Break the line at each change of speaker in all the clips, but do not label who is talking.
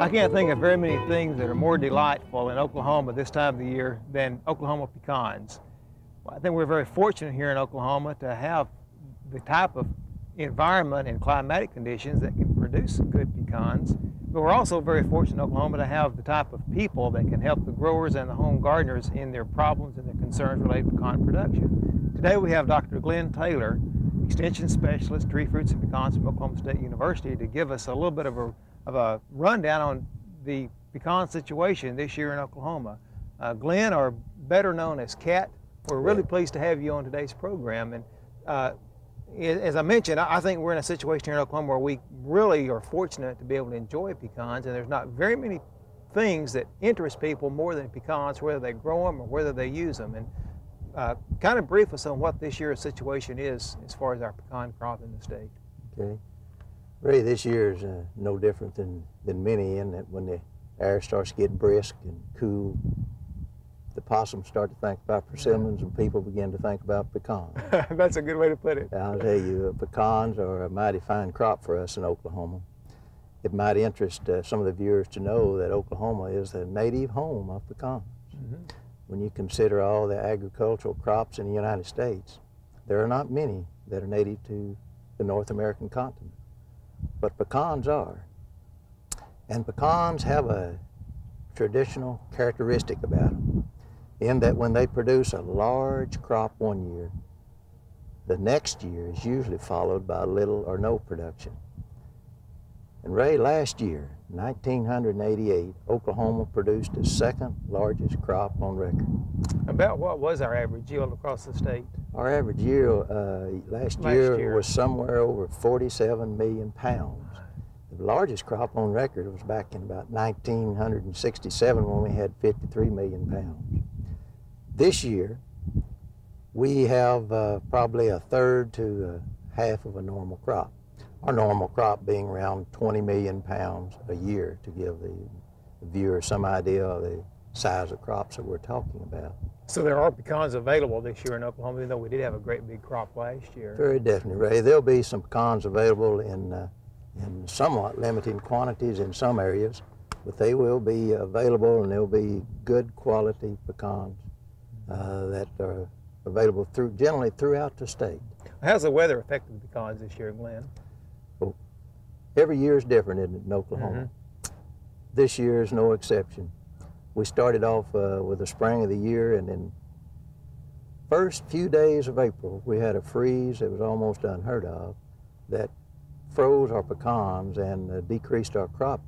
I can't think of very many things that are more delightful in Oklahoma this time of the year than Oklahoma pecans. I think we're very fortunate here in Oklahoma to have the type of environment and climatic conditions that can produce good pecans. But we're also very fortunate in Oklahoma to have the type of people that can help the growers and the home gardeners in their problems and their concerns related to pecan production. Today we have Dr. Glenn Taylor, Extension Specialist, Tree Fruits and Pecans from Oklahoma State University, to give us a little bit of a rundown on the pecan situation this year in Oklahoma. Glenn, or better known as Cat, we're really pleased to have you on today's program. And as I mentioned, I think we're in a situation here in Oklahoma where we really are fortunate to be able to enjoy pecans, and there's not very many things that interest people more than pecans, whether they grow them or whether they use them. And kind of brief us on what this year's situation is as far as our pecan crop in the state.
Okay. Ray, this year is no different than many, in that when the air starts getting brisk and cool, the possums start to think about persimmons and people begin to think about pecans.
That's a good way to put it.
I'll tell you, pecans are a mighty fine crop for us in Oklahoma. It might interest some of the viewers to know that Oklahoma is the native home of pecans. Mm-hmm. When you consider all the agricultural crops in the United States, there are not many that are native to the North American continent, but pecans are. And pecans have a traditional characteristic about them, in that when they produce a large crop one year, the next year is usually followed by little or no production. And Ray, last year, 1988, Oklahoma produced the second largest crop on record. About
what was our average yield across the state?
Our average yield last year was somewhere over 47 million pounds. The largest crop on record was back in about 1967 when we had 53 million pounds. This year, we have probably a third to half of a normal crop. Our normal crop being around 20 million pounds a year, to give the viewer some idea of the size of crops that we're talking about.
So there are pecans available this year in Oklahoma, even though we did have a great big crop last year.
Very definitely, Ray. There'll be some pecans available in somewhat limited quantities in some areas, but they will be available, and there'll be good quality pecans that are available generally throughout the state.
How's the weather affected the pecans this year, Glenn?
Well, every year is different in Oklahoma. Mm-hmm. This year is no exception. We started off with the spring of the year, and in first few days of April, we had a freeze that was almost unheard of that froze our pecans and decreased our crop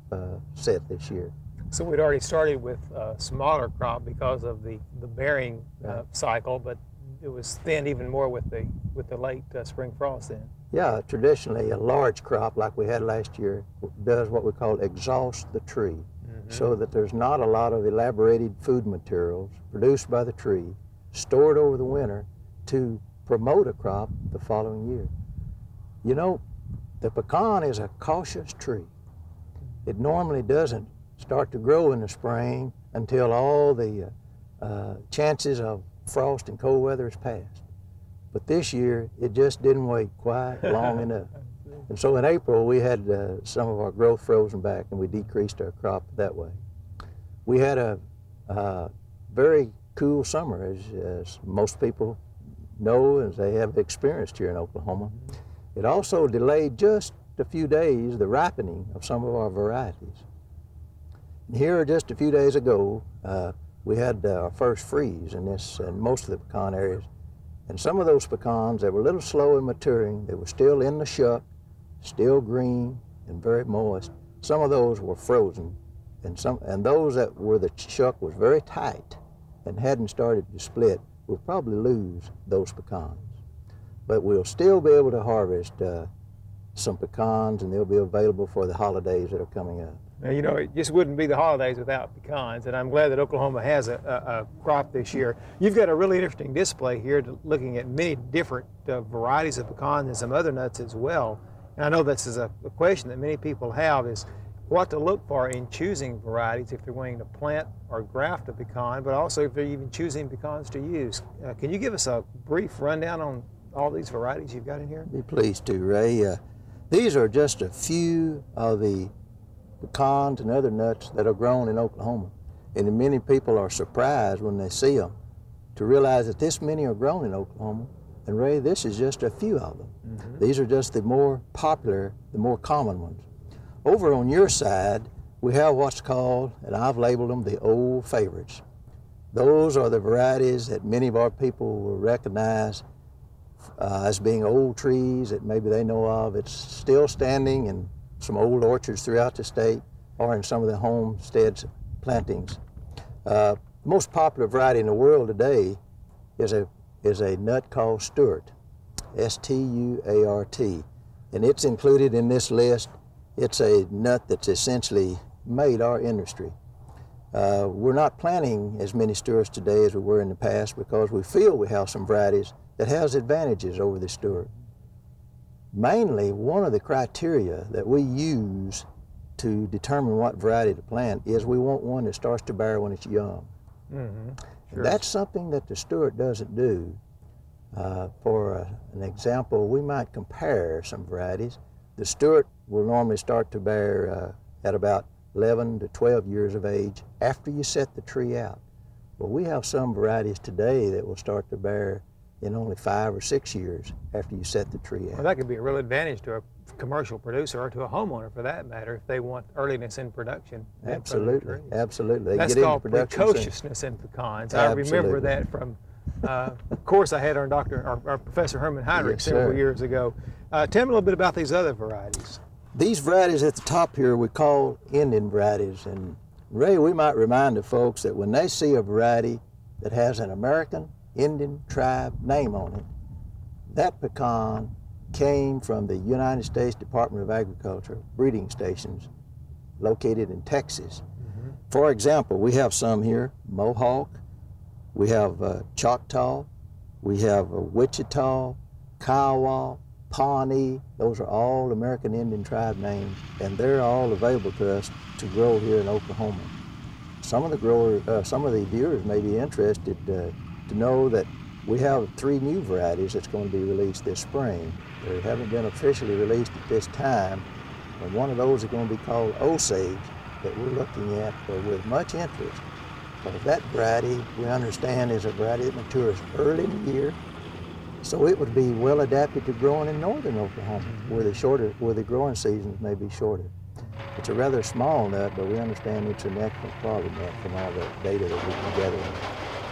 set this year.
So we'd already started with a smaller crop because of the bearing cycle, but it was thinned even more with the late spring frost then.
Yeah, traditionally a large crop like we had last year does what we call exhaust the tree, so that there's not a lot of elaborated food materials produced by the tree stored over the winter to promote a crop the following year. You know, the pecan is a cautious tree. It normally doesn't start to grow in the spring until all the chances of frost and cold weather is past. But this year, it just didn't wait quite long enough. And so in April, we had some of our growth frozen back, and we decreased our crop that way. We had a very cool summer, as most people know, as they have experienced here in Oklahoma. It also delayed just a few days the ripening of some of our varieties. Here, just a few days ago, we had our first freeze in most of the pecan areas. And some of those pecans that were a little slow in maturing, they were still in the shuck, still green and very moist. Some of those were frozen, and those that were the shuck was very tight and hadn't started to split, we'll probably lose those pecans. But we'll still be able to harvest some pecans, and they'll be available for the holidays that are coming up.
Now, you know, it just wouldn't be the holidays without pecans, and I'm glad that Oklahoma has a crop this year. You've got a really interesting display here looking at many different varieties of pecans and some other nuts as well. And I know this is a question that many people have, is what to look for in choosing varieties if they're going to plant or graft a pecan, but also if they're even choosing pecans to use. Can you give us a brief rundown on all these varieties you've got in here?
Be pleased to, Ray. These are just a few of the pecans and other nuts that are grown in Oklahoma. And many people are surprised when they see them to realize that this many are grown in Oklahoma. And Ray, this is just a few of them. Mm-hmm. These are just the more popular, the more common ones. Over on your side, we have what's called, and I've labeled them, the old favorites. Those are the varieties that many of our people will recognize as being old trees that maybe they know of. It's still standing in some old orchards throughout the state or in some of the homesteads plantings. The most popular variety in the world today is a nut called Stuart, S-T-U-A-R-T, and it's included in this list. It's a nut that's essentially made our industry. We're not planting as many Stuarts today as we were in the past because we feel we have some varieties that has advantages over the Stuart. Mainly, one of the criteria that we use to determine what variety to plant is we want one that starts to bear when it's young. Mm-hmm. Sure. That's something that the Stuart doesn't do. For an example, we might compare some varieties. The Stuart will normally start to bear at about 11 to 12 years of age after you set the tree out. Well, we have some varieties today that will start to bear in only 5 or 6 years after you set the tree out.
Well, that could be a real advantage to a commercial producer or to a homeowner for that matter if they want earliness in production.
Absolutely, absolutely.
That's called precociousness in pecans. I remember that from a course I had on our Professor Herman Heinrich several years ago. Tell me a little bit about these other varieties.
These varieties at the top here we call Indian varieties, and Ray, we might remind the folks that when they see a variety that has an American Indian tribe name on it, that pecan came from the United States Department of Agriculture breeding stations located in Texas. Mm-hmm. For example, we have some here, Mohawk, we have Choctaw, we have Wichita, Kiowa, Pawnee. Those are all American Indian tribe names, and they're all available to us to grow here in Oklahoma. Some of the viewers may be interested to know that we have 3 new varieties that's going to be released this spring. They haven't been officially released at this time, and one of those is going to be called Osage that we're looking at with much interest. But that variety, we understand, is a variety that matures early in the year, so it would be well adapted to growing in northern Oklahoma, where the growing seasons may be shorter. It's a rather small nut, but we understand it's an excellent quality nut from all the data that we can gather.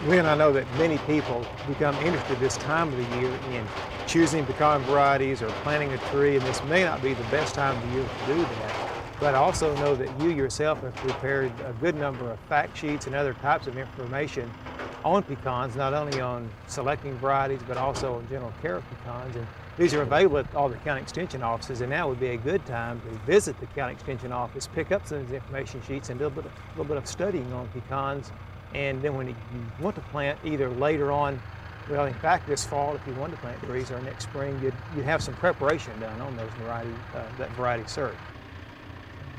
Glenn, I know that many people become interested this time of the year in choosing pecan varieties or planting a tree, and this may not be the best time of the year to do that. But I also know that you yourself have prepared a good number of fact sheets and other types of information on pecans, not only on selecting varieties, but also on general care of pecans. And these are available at all the county extension offices, and now would be a good time to visit the county extension office, pick up some of these information sheets and do a little bit of studying on pecans. And then when you want to plant either later on, well, in fact, this fall, if you want to plant trees, or next spring, you'd have some preparation done on those that variety search.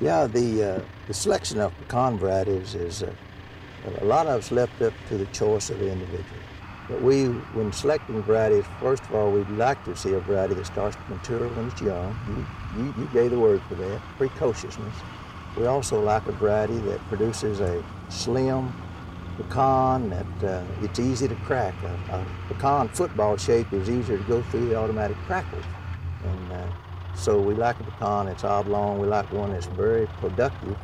Yeah, the selection of pecan varieties is a lot of it's left up to the choice of the individual. But when selecting varieties, first of all, we'd like to see a variety that starts to mature when it's young. You gave the word for that, precociousness. We also like a variety that produces a slim pecan that it's easy to crack. A pecan football shape is easier to go through the automatic crackles. And so we like a pecan that's oblong, we like one that's very productive,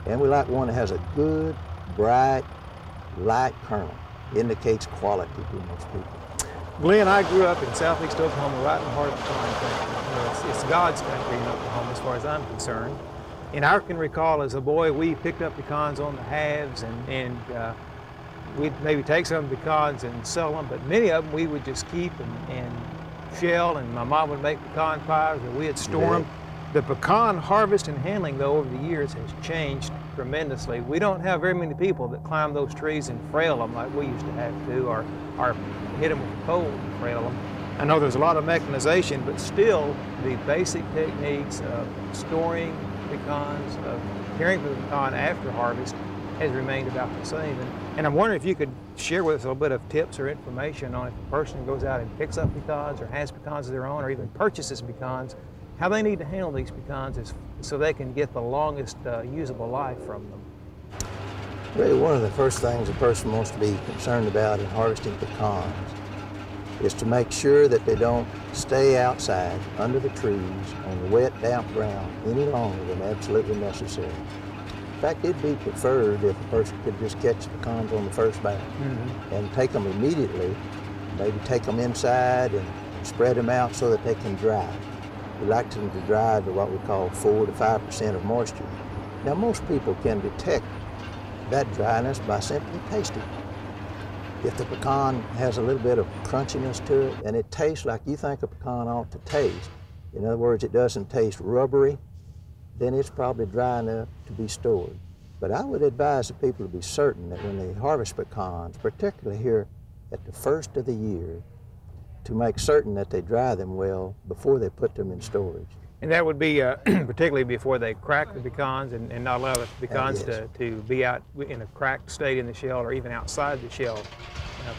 and we like one that has a good, bright, light kernel. Indicates quality to most people.
Glenn, I grew up in southeast Oklahoma, right in the heart of the pecan country. It's God's country in Oklahoma as far as I'm concerned. And I can recall as a boy, we picked up pecans on the halves, and we'd maybe take some of the pecans and sell them, but many of them we would just keep and shell, and my mom would make pecan pies, and we'd store them. The pecan harvest and handling, though, over the years has changed tremendously. We don't have very many people that climb those trees and frail them like we used to have to, or hit them with a pole and frail them. I know there's a lot of mechanization, but still the basic techniques of storing pecans, of caring for the pecan after harvest has remained about the same. And I'm wondering if you could share with us a little bit of tips or information on if a person goes out and picks up pecans or has pecans of their own or even purchases pecans, how they need to handle these pecans so they can get the longest usable life from them?
Really, one of the first things a person wants to be concerned about in harvesting pecans is to make sure that they don't stay outside under the trees on the wet, damp ground any longer than absolutely necessary. In fact, it'd be preferred if a person could just catch pecans on the first bag and take them immediately, maybe take them inside and spread them out so that they can dry. We like them to dry to what we call 4 to 5% of moisture. Now, most people can detect that dryness by simply tasting. If the pecan has a little bit of crunchiness to it and it tastes like you think a pecan ought to taste, in other words, it doesn't taste rubbery, then it's probably dry enough to be stored. But I would advise the people to be certain that when they harvest pecans, particularly here at the first of the year, to make certain that they dry them well before they put them in storage.
And that would be particularly before they crack the pecans and not allow the pecans to be out in a cracked state in the shell or even outside the shell,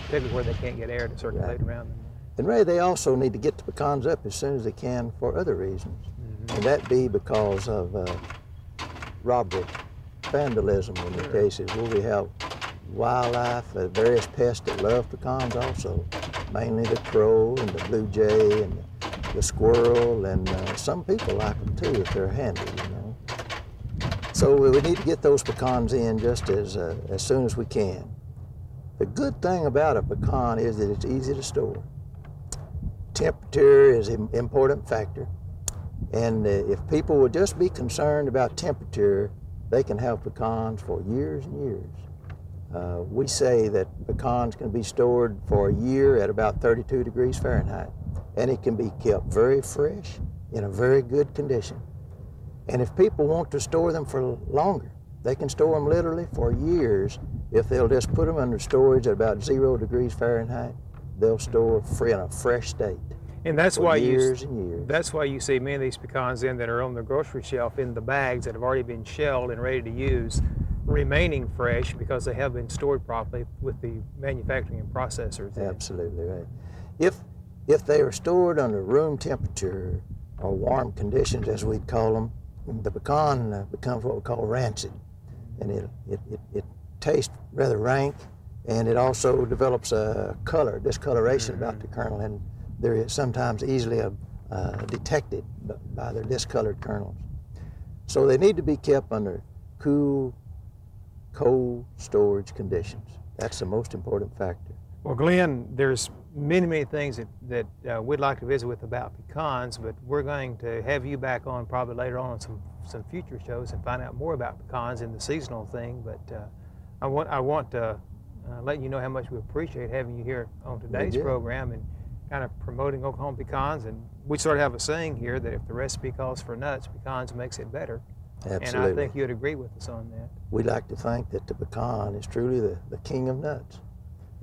particularly where they can't get air to circulate around them.
And Ray, they also need to get the pecans up as soon as they can for other reasons. And that be because of robbery, vandalism in the cases where we have wildlife, various pests that love pecans also, mainly the crow and the blue jay and the squirrel, and some people like them too if they're handy, you know. So we need to get those pecans in just as soon as we can. The good thing about a pecan is that it's easy to store. Temperature is an important factor, and if people would just be concerned about temperature, they can have pecans for years and years. We say that pecans can be stored for a year at about 32 degrees Fahrenheit. And it can be kept very fresh, in a very good condition. And if people want to store them for longer, they can store them literally for years. If they'll just put them under storage at about 0 degrees Fahrenheit, they'll store in a fresh state.
And that's why
years and years.
That's why you see many of these pecans that are on the grocery shelf in the bags that have already been shelled and ready to use, remaining fresh because they have been stored properly with the manufacturing and processors.
Absolutely right. If they are stored under room temperature or warm conditions, as we'd call them, the pecan becomes what we call rancid, and it tastes rather rank, and it also develops a color, discoloration about the kernel, and they're sometimes easily detected by their discolored kernels. So they need to be kept under cool, cold storage conditions. That's the most important factor.
Well, Glenn, there's many things that we'd like to visit with about pecans, but we're going to have you back on probably later on some future shows and find out more about pecans and the seasonal thing. But I want to let you know how much we appreciate having you here on today's program and kind of promoting Oklahoma pecans. And we sort of have a saying here that if the recipe calls for nuts, pecans makes it better.
Absolutely.
And I think you'd agree with us on that.
We'd like to think that the pecan is truly the king of nuts.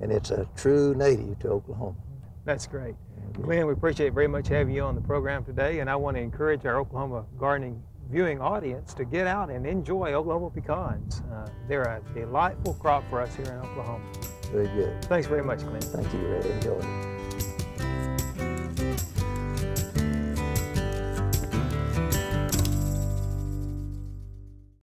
And it's a true native to Oklahoma.
That's great. Glenn, we appreciate very much having you on the program today, and I want to encourage our Oklahoma gardening viewing audience to get out and enjoy Oklahoma pecans. They're a delightful crop for us here in Oklahoma.
Very good.
Thanks very much, Glenn.
Thank you, Ray. Enjoy it.